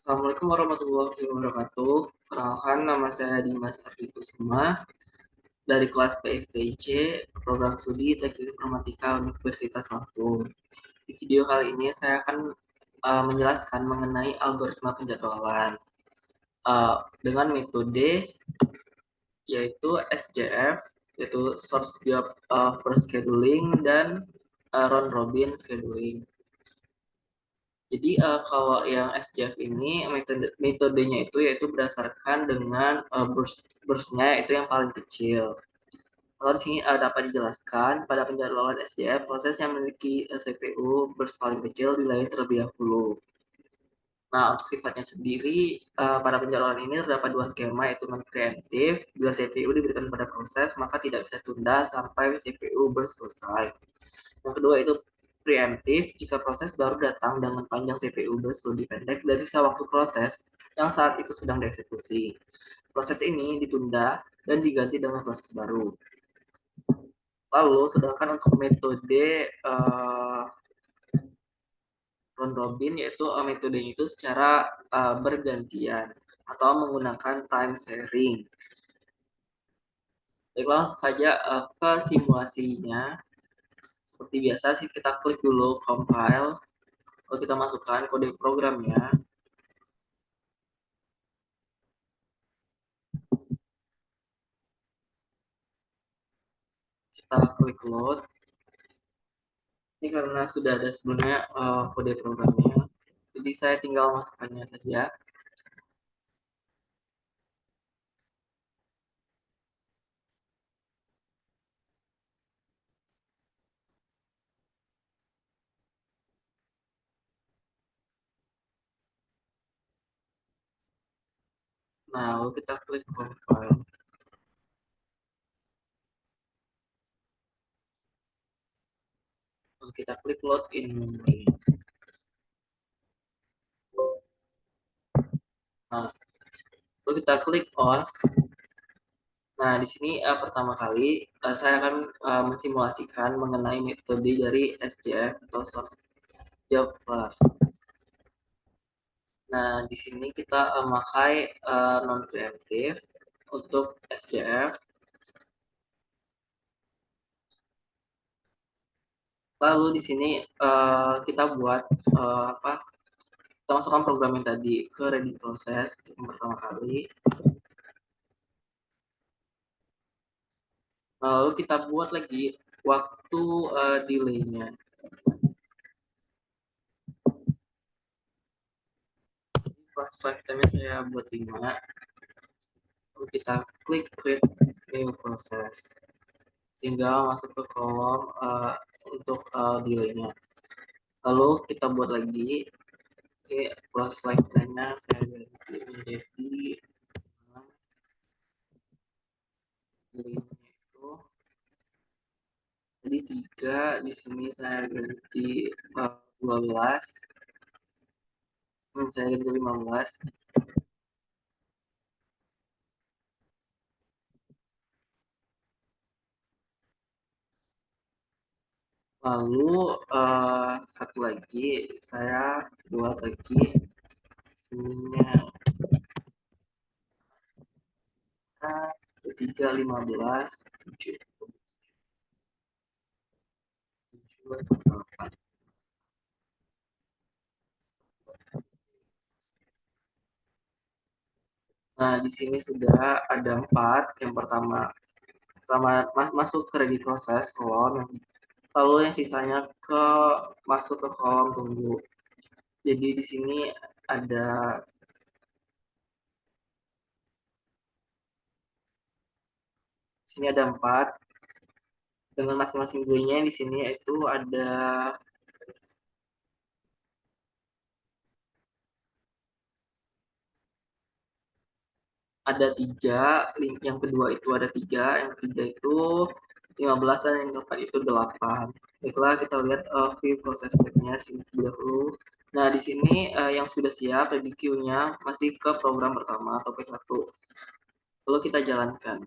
Assalamualaikum warahmatullahi wabarakatuh. Perkenalkan, nama saya Dimas Ardi Kusuma dari kelas PSTC, Program Studi Teknik Informatika Universitas Lampung. Di video kali ini saya akan menjelaskan mengenai algoritma penjadwalan dengan metode yaitu SJF, yaitu Source Job First Scheduling dan Round Robin Scheduling. Jadi kalau yang SJF ini metodenya itu yaitu berdasarkan dengan burst-nya itu yang paling kecil. Kalau di sini dapat dijelaskan pada penjadwalan SJF proses yang memiliki CPU burst paling kecil dilayani terlebih dahulu. Nah, untuk sifatnya sendiri pada penjadwalan ini terdapat dua skema yaitu non-preemptif. Bila CPU diberikan pada proses maka tidak bisa tunda sampai CPU burst selesai. Yang kedua itu preemptif jika proses baru datang dengan panjang CPU burst lebih pendek dari sisa waktu proses yang saat itu sedang dieksekusi. Proses ini ditunda dan diganti dengan proses baru. Lalu sedangkan untuk metode round robin yaitu metodenya itu secara bergantian atau menggunakan time sharing. Baiklah saja ke simulasinya. Seperti biasa sih kita klik dulu compile. Lalu kita masukkan kode programnya. Kita klik load. Ini karena sudah ada sebelumnya kode programnya. Jadi saya tinggal masukkannya saja. Nah, lalu kita klik compile. Lalu kita klik load in memory. Nah, lalu kita klik OS. Nah, di sini pertama kali saya akan mensimulasikan mengenai metode dari SJF atau Source Job First. Nah, di sini kita memakai non-preemptive untuk SJF. Lalu di sini kita buat kita masukkan program yang tadi ke ready process untuk yang pertama kali. Lalu kita buat lagi waktu delay-nya. Pas lifetime-nya saya buat 5. Lalu kita klik create new process. Sehingga masuk ke kolom untuk delay-nya. Lalu kita buat lagi. Oke, plus lifetime-nya saya ganti menjadi delay-nya itu jadi 3, di sini saya ganti 12. Saya ganti 15. Lalu satu lagi saya buat lagi sininya 3, 15, 7. Nah, di sini sudah ada 4. Yang pertama masuk ke ready process kolom, lalu yang sisanya masuk ke kolom tunggu. Jadi di sini ada ada 4 dengan masing-masing delay-nya. Di sini itu ada 3, yang kedua itu ada 3, yang ketiga itu 15, dan yang keempat itu 8. Baiklah, kita lihat view proses step-nya terlebih dahulu. Nah, di sini yang sudah siap ready queue-nya masih ke program pertama atau P1. Lalu kita jalankan.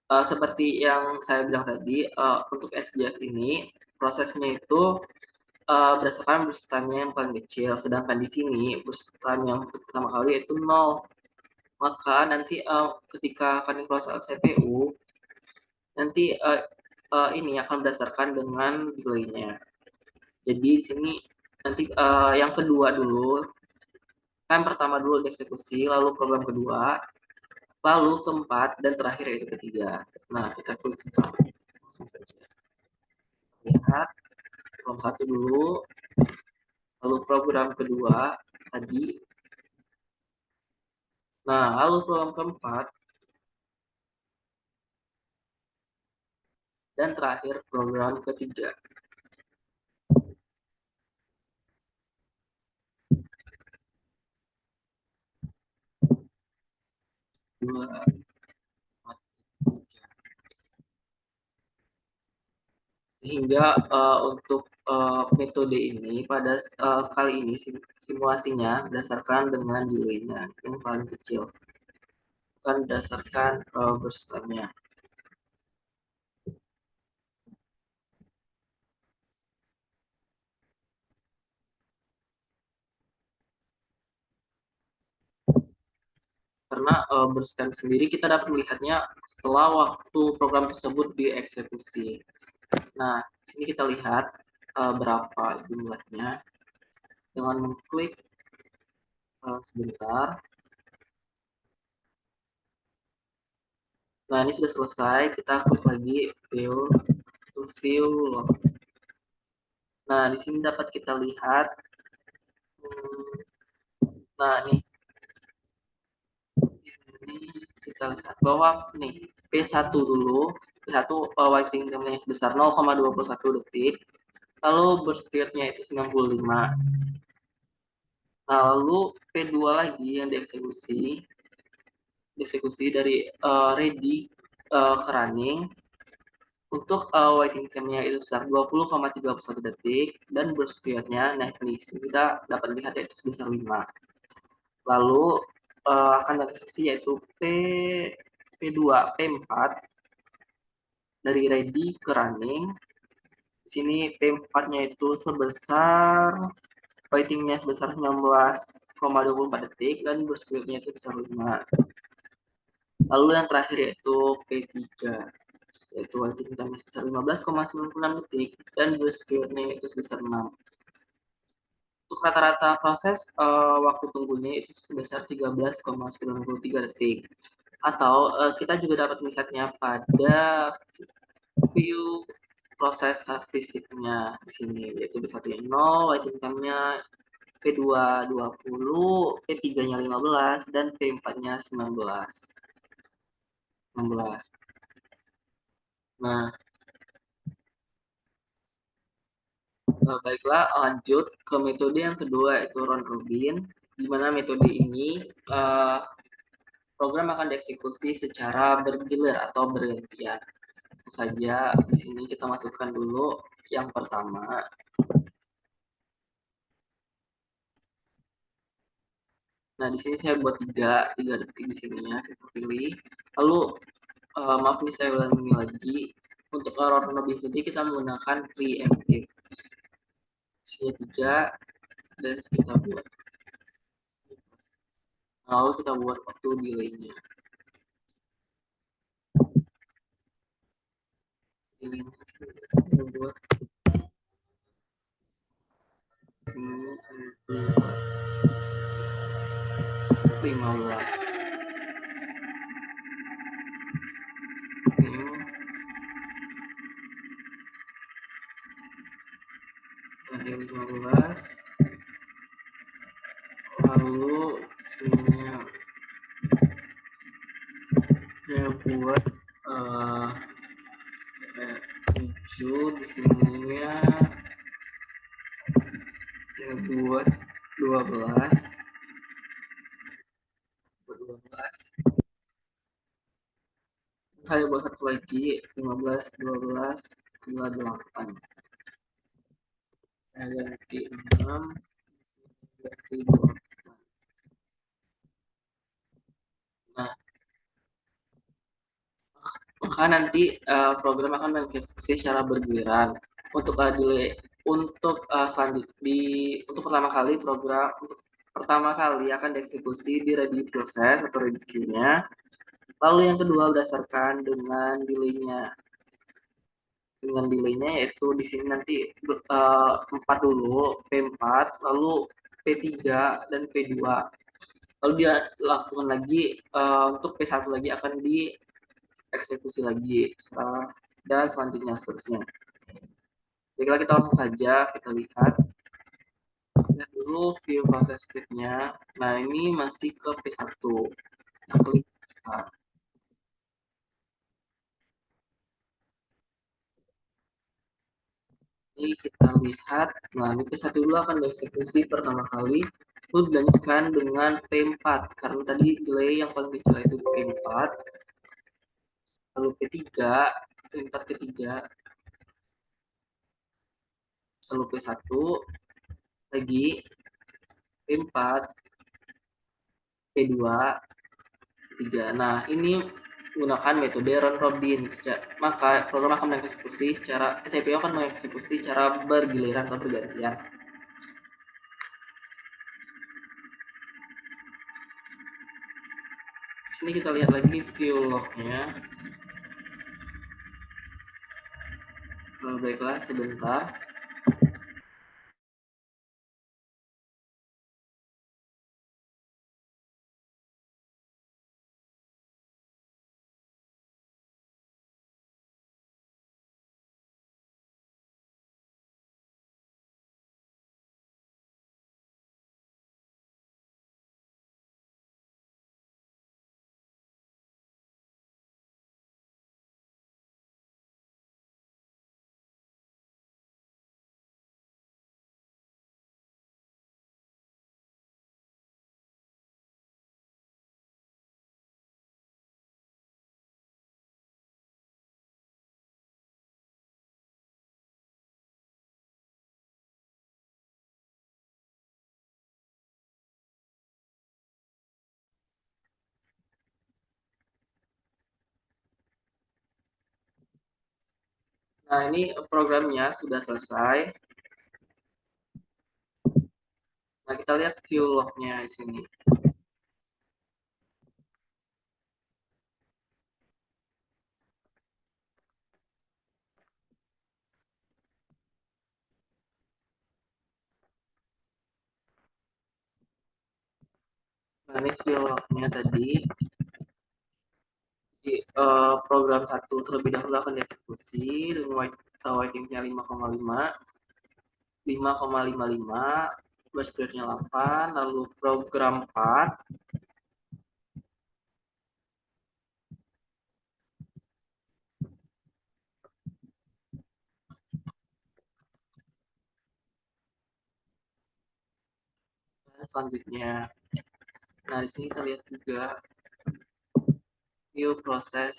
Seperti yang saya bilang tadi, untuk SJF ini prosesnya itu berdasarkan burst time-nya yang paling kecil. Sedangkan di sini burst time yang pertama kali itu 0. Maka nanti ketika akan diproses CPU, nanti ini akan berdasarkan dengan delay-nya. Jadi di sini nanti yang kedua dulu, kan pertama dulu dieksekusi, lalu program kedua, lalu keempat, dan terakhir yaitu ketiga. Nah, kita klik start. Langsung saja. Lihat, program satu dulu, lalu program kedua tadi. Nah, lalu program keempat, dan terakhir program ketiga. Dua, sehingga untuk metode ini pada kali ini simulasinya berdasarkan dengan delay-nya yang paling kecil, bukan berdasarkan burst time-nya. Karena burst time sendiri kita dapat melihatnya setelah waktu program tersebut dieksekusi. Nah, sini kita lihat berapa jumlahnya dengan mengklik sebentar. Nah, ini sudah selesai. Kita klik lagi view to view log. Nah, di sini dapat kita lihat. Nah, nih. Ini kita lihat bahwa nih P1 dulu. P1 waiting time-nya sebesar 0,21 detik. Lalu burst period-nya itu 95. Nah, lalu P2 lagi yang dieksekusi dari ready ke running. Untuk waiting time-nya itu sebesar 20,31 detik dan burst period-nya, nah ini kita dapat lihat yaitu sebesar 5. Lalu akan dieksekusi yaitu P2, P4 dari ready ke running. Di sini P4-nya itu sebesar waiting-nya sebesar 19,24 detik dan burst period-nya sebesar 5. Lalu yang terakhir yaitu P3, yaitu waiting time sebesar 15,96 detik dan burst period-nya itu sebesar 6. Untuk rata-rata proses waktu tunggunya itu sebesar 13,93 detik. Atau kita juga dapat melihatnya pada view proses statistiknya di sini, yaitu B1 nya 0, waiting time-nya P2 20, P3-nya 15, dan P4-nya 19. Nah, baiklah lanjut ke metode yang kedua yaitu round robin, di mana metode ini program akan dieksekusi secara bergilir atau bergantian. Saja di sini kita masukkan dulu yang pertama. Nah, di sini saya buat 3 detik di sininya, kita pilih. Lalu maaf nih saya ulangi lagi. Untuk round robin sendiri kita menggunakan preemptive. Sini 3 dan kita buat. Lalu kita buat waktu delay-nya. Saya buat sini 15. Ini 15. Lalu sini saya buat 7 di sininya saya buat 12 saya buat satu lagi 15 12 28 saya ganti 6 ganti 28. Nah, maka nanti program akan mengeksekusi secara bergiliran. Untuk delay Untuk untuk pertama kali pertama kali akan dieksekusi di ready proses atau ready queue-nya. Lalu yang kedua berdasarkan dengan delay-nya. Dengan delay-nya yaitu di sini nanti 4 dulu, P4, lalu P3 dan P2. Lalu dia lakukan lagi untuk P1 lagi akan dieksekusi lagi dan seterusnya. Baiklah, kita langsung saja kita lihat dulu view proses state-nya. Nah, ini masih ke P1. Kita klik start. Ini kita lihat, nah ini P1 dulu akan dieksekusi pertama kali, itu dilanjutkan dengan P4, karena tadi delay yang paling kecil itu P4, lalu P3, P4, P3, lalu P1, lagi P4, P2, P3. Nah, ini menggunakan metode round robin. Maka program akan mengeksekusi CPU akan mengeksekusi secara bergiliran atau bergantian. Di sini kita lihat lagi view log-nya. Baiklah, sebentar. Nah, ini programnya sudah selesai. Nah, kita lihat view log-nya di sini. Nah, ini view log-nya tadi. Di program 1 terlebih dahulu akan dieksekusi dengan waiting-nya 5,55, bus period-nya 8, lalu program 4, dan selanjutnya. Nah, di sini kita lihat juga view proses.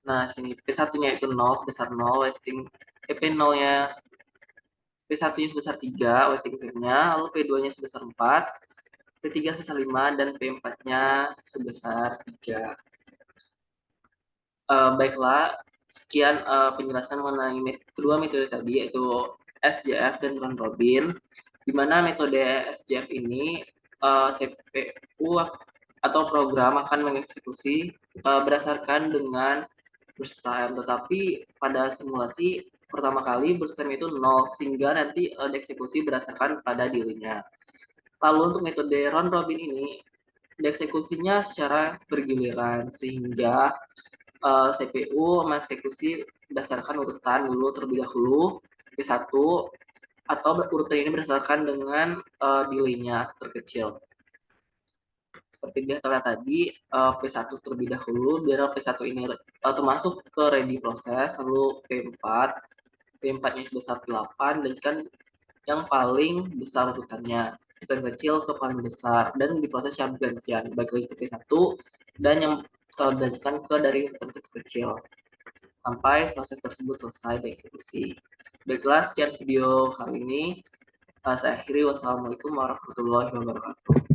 Nah, sini P1-nya itu 0, besar 0, waiting P0-nya P1-nya sebesar 3, waiting time-nya, lalu P2-nya sebesar 4, P3 sebesar 5, dan P4-nya sebesar 3. Baiklah, sekian penjelasan mengenai kedua metode tadi, yaitu SJF dan round robin, di mana metode SJF ini CPU atau program akan mengeksekusi berdasarkan dengan burst time, tetapi pada simulasi pertama kali burst time itu 0, sehingga nanti dieksekusi berdasarkan pada delay-nya. Lalu untuk metode round robin ini, dieksekusinya secara bergiliran, sehingga CPU mengeksekusi berdasarkan urutan dulu terlebih dahulu P1, atau urutan ini berdasarkan dengan delay-nya terkecil. Seperti dikatakan tadi, P1 terlebih dahulu, biar P1 ini termasuk ke ready proses, lalu P4, P4-nya sebesar 8, dan kan yang paling besar urutannya, yang kecil ke paling besar, dan diproses secara bergantian, baik lagi ke P1, dan yang dilanjutkan ke dari urutan kecil, sampai proses tersebut selesai dieksekusi. Baiklah, sekian video kali ini. Saya akhiri. Wassalamualaikum warahmatullahi wabarakatuh.